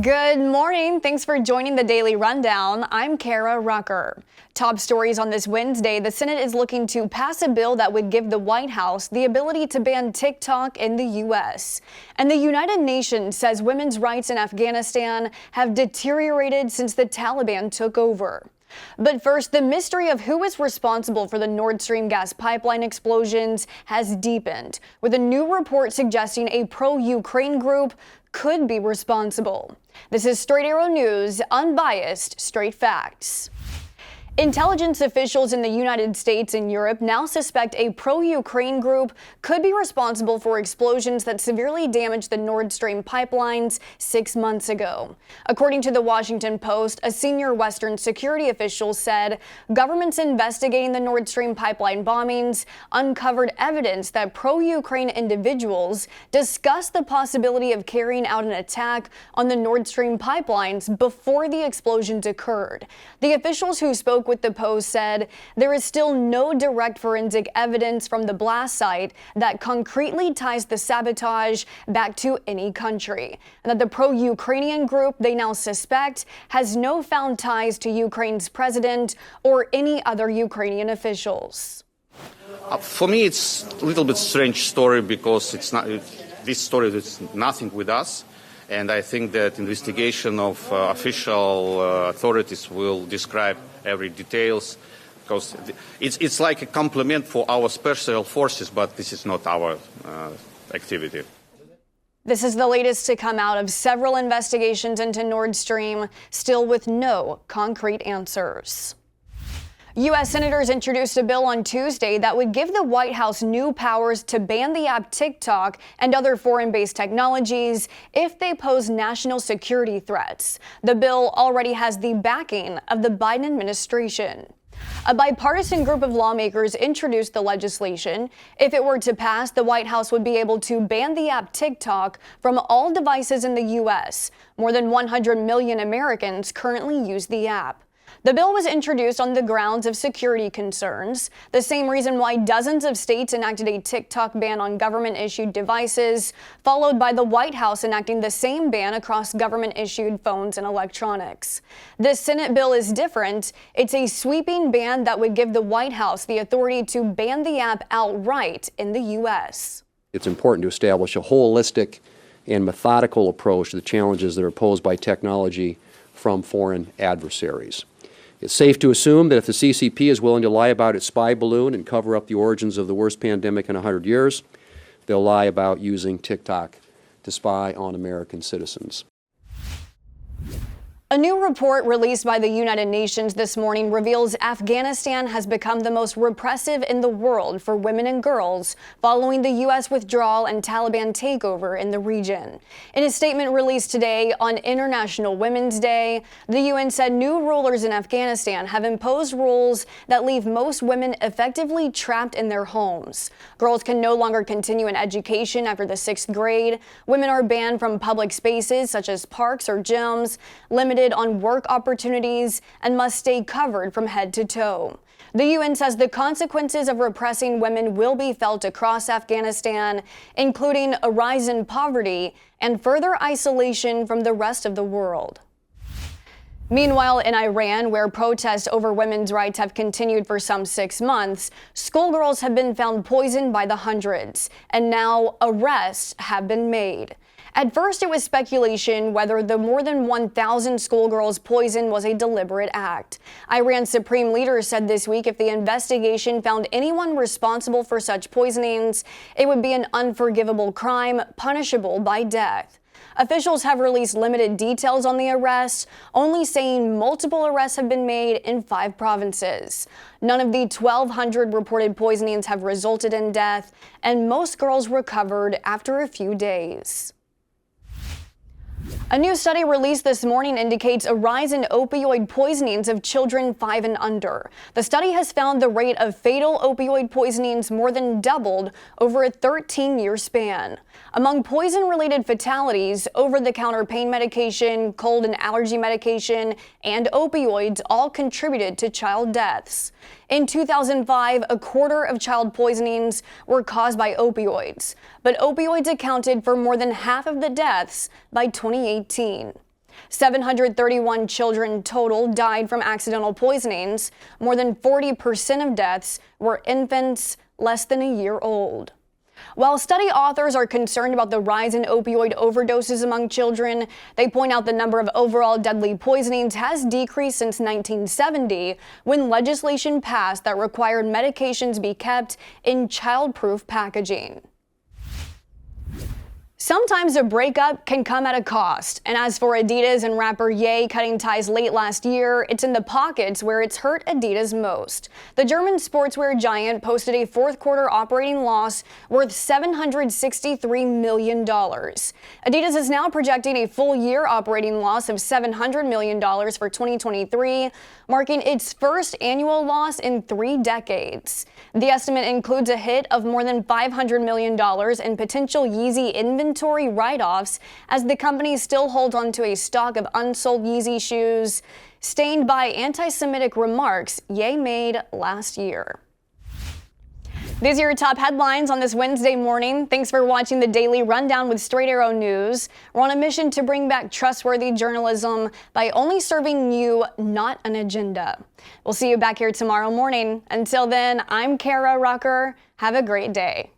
Good morning. Thanks for joining the Daily Rundown. I'm Kara Rucker. Top stories on this Wednesday. The Senate is looking to pass a bill that would give the White House the ability to ban TikTok in the U.S. And the United Nations says women's rights in Afghanistan have deteriorated since the Taliban took over. But first, the mystery of who is responsible for the Nord Stream gas pipeline explosions has deepened, with a new report suggesting a pro-Ukraine group could be responsible. This is Straight Arrow News, unbiased, straight facts. Intelligence officials in the United States and Europe now suspect a pro-Ukraine group could be responsible for explosions that severely damaged the Nord Stream pipelines 6 months ago. According to the Washington Post, a senior Western security official said governments investigating the Nord Stream pipeline bombings uncovered evidence that pro-Ukraine individuals discussed the possibility of carrying out an attack on the Nord Stream pipelines before the explosions occurred. The officials who spoke with the Post said there is still no direct forensic evidence from the blast site that concretely ties the sabotage back to any country, and that the pro-Ukrainian group they now suspect has no found ties to Ukraine's president or any other Ukrainian officials. For me, it's a little bit strange story because this story is nothing with us. And I think that investigation of official authorities will describe every details, because it's like a compliment for our special forces, but this is not our activity. This is the latest to come out of several investigations into Nord Stream, still with no concrete answers. U.S. senators introduced a bill on Tuesday that would give the White House new powers to ban the app TikTok and other foreign-based technologies if they pose national security threats. The bill already has the backing of the Biden administration. A bipartisan group of lawmakers introduced the legislation. If it were to pass, the White House would be able to ban the app TikTok from all devices in the U.S. More than 100 million Americans currently use the app. The bill was introduced on the grounds of security concerns, the same reason why dozens of states enacted a TikTok ban on government-issued devices, followed by the White House enacting the same ban across government-issued phones and electronics. This Senate bill is different. It's a sweeping ban that would give the White House the authority to ban the app outright in the U.S. It's important to establish a holistic and methodical approach to the challenges that are posed by technology from foreign adversaries. It's safe to assume that if the CCP is willing to lie about its spy balloon and cover up the origins of the worst pandemic in 100 years, they'll lie about using TikTok to spy on American citizens. A new report released by the United Nations this morning reveals Afghanistan has become the most repressive in the world for women and girls following the U.S. withdrawal and Taliban takeover in the region. In a statement released today on International Women's Day, the UN said new rulers in Afghanistan have imposed rules that leave most women effectively trapped in their homes. Girls can no longer continue in education after the 6th grade. Women are banned from public spaces such as parks or gyms, limited on work opportunities, and must stay covered from head to toe. The UN says the consequences of repressing women will be felt across Afghanistan, including a rise in poverty and further isolation from the rest of the world. Meanwhile, in Iran, where protests over women's rights have continued for some 6 months, schoolgirls have been found poisoned by the hundreds, and now arrests have been made. At first, it was speculation whether the more than 1,000 schoolgirls poisoned was a deliberate act. Iran's supreme leader said this week if the investigation found anyone responsible for such poisonings, it would be an unforgivable crime punishable by death. Officials have released limited details on the arrests, only saying multiple arrests have been made in 5 provinces. None of the 1,200 reported poisonings have resulted in death, and most girls recovered after a few days. A new study released this morning indicates a rise in opioid poisonings of children 5 and under. The study has found the rate of fatal opioid poisonings more than doubled over a 13-year span. Among poison-related fatalities, over-the-counter pain medication, cold and allergy medication, and opioids all contributed to child deaths. In 2005, a quarter of child poisonings were caused by opioids, but opioids accounted for more than half of the deaths by 2018. 731 children total died from accidental poisonings. More than 40% of deaths were infants less than a year old. While study authors are concerned about the rise in opioid overdoses among children, they point out the number of overall deadly poisonings has decreased since 1970, when legislation passed that required medications be kept in child-proof packaging. Sometimes a breakup can come at a cost, and as for Adidas and rapper Ye cutting ties late last year, it's in the pockets where it's hurt Adidas most. The German sportswear giant posted a fourth-quarter operating loss worth $763 million. Adidas is now projecting a full-year operating loss of $700 million for 2023, marking its first annual loss in 3 decades. The estimate includes a hit of more than $500 million in potential Yeezy inventory write-offs, as the company still holds onto a stock of unsold Yeezy shoes stained by anti-Semitic remarks Ye made last year. These are your top headlines on this Wednesday morning. Thanks for watching the Daily Rundown with Straight Arrow News. We're on a mission to bring back trustworthy journalism by only serving you, not an agenda. We'll see you back here tomorrow morning. Until then, I'm Kara Rucker. Have a great day.